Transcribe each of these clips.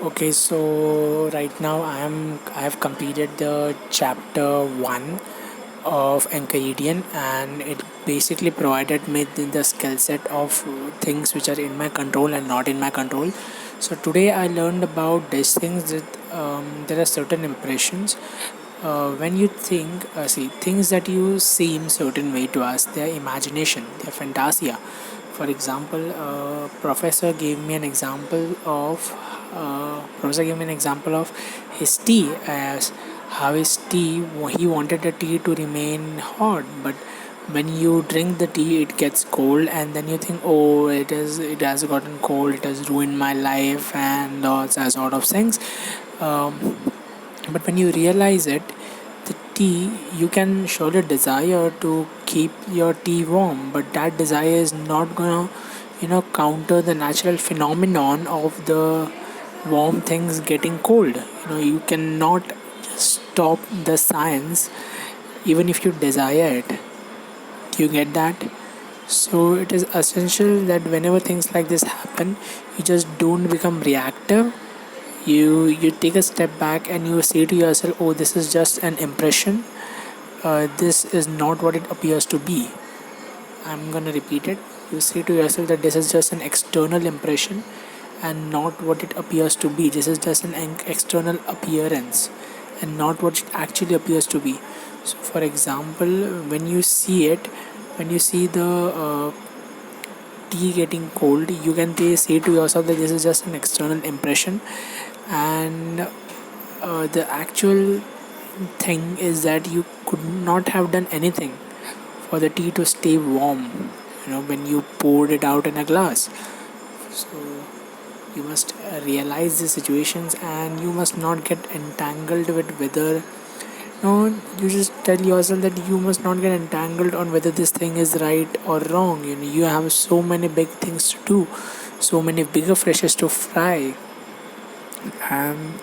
Okay, so right now I have completed the chapter 1 of enchiridion, and it basically provided me the skill set of things which are in my control and not in my control. So today I learned about these things that there are certain impressions when you think, see, things that you seem certain way to us, their imagination, their fantasia. For example, professor gave me an example of his tea, as how his tea, he wanted the tea to remain hot, but when you drink the tea it gets cold, and then you think, oh, it has gotten cold, it has ruined my life and all that sort of things. um, but when you realize it, the tea, you can surely desire to keep your tea warm, but that desire is not gonna counter the natural phenomenon of the warm things getting cold. You cannot stop the science even if you desire it. Do you get that? So it is essential that whenever things like this happen, you just don't become reactive. You take a step back and you say to yourself, oh, this is just an impression. This is not what it appears to be. I'm gonna repeat it. You say to yourself that this is just an external impression and not what it appears to be. This is just an external appearance and not what it actually appears to be. So for example, when you see it, when you see the tea getting cold, you can say to yourself that this is just an external impression, and the actual thing is that you could not have done anything for the tea to stay warm, when you poured it out in a glass. So you must realize the situations, and you must not get entangled with whether, no, you just tell yourself that you must not get entangled on whether this thing is right or wrong. You have so many big things to do, so many bigger fishes to fry, and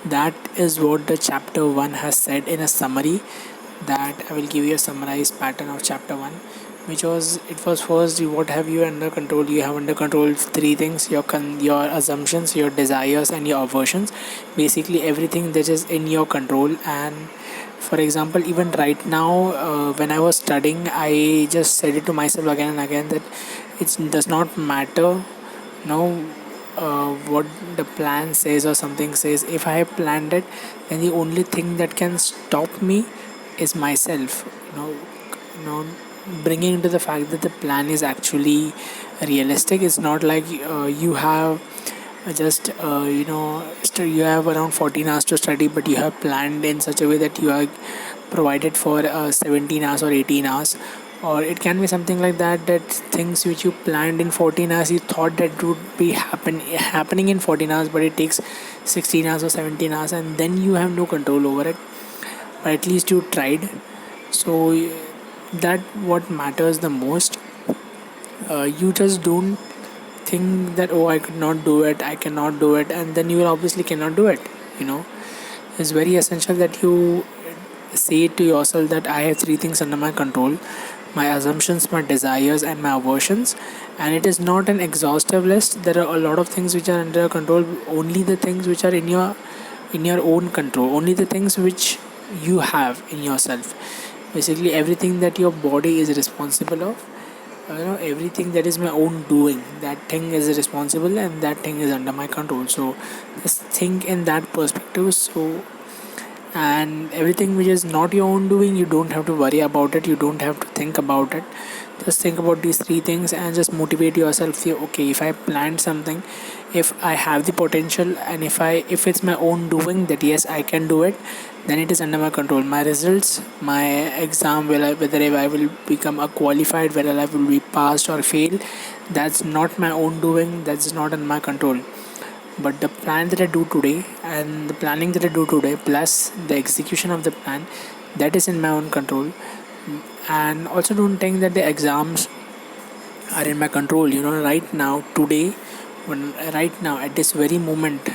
that is what the chapter 1 has said in a summary. That I will give you a summarized pattern of chapter 1, which was, it was first, what have you under control? You have under control three things: your assumptions, your desires, and your aversions. Basically everything that is in your control. And for example, even right now, when I was studying, I just said it to myself again and again that it does not matter, no, what the plan says or something says. If I have planned it, then the only thing that can stop me is myself. You know Bringing into the fact that the plan is actually realistic. It's not like you have just you have around 14 hours to study, but you have planned in such a way that you are provided for 17 hours or 18 hours. Or it can be something like that, that things which you planned in 14 hours, you thought that would be happening in 14 hours, but it takes 16 hours or 17 hours, and then you have no control over it. But at least you tried. So that what matters the most. You just don't think that, oh, I could not do it, I cannot do it, and then you will obviously cannot do it. you know it's very essential that you say to yourself that I have three things under my control: my assumptions, my desires, and my aversions. And it is not an exhaustive list. There are a lot of things which are under your control. Only the things which are in your own control, only the things which you have in yourself. Basically everything that your body is responsible of, everything that is my own doing, that thing is responsible and that thing is under my control. So just think in that perspective. So, and everything which is not your own doing, you don't have to worry about it, you don't have to think about it. Just think about these three things and just motivate yourself. Say, okay, if I planned something, if I have the potential, and if it's my own doing, that yes, I can do it, then it is under my control. My results, my exam, whether I will become a qualified, whether I will be passed or fail, that's not my own doing, that's not in my control. But the plan that I do today, and the planning that I do today, plus the execution of the plan, that is in my own control. And also don't think that the exams are in my control. Right now, today, right now, at this very moment,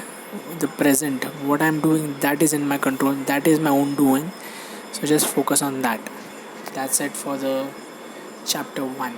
the present, what I'm doing, that is in my control, that is my own doing. So just focus on that. That's it for the chapter 1.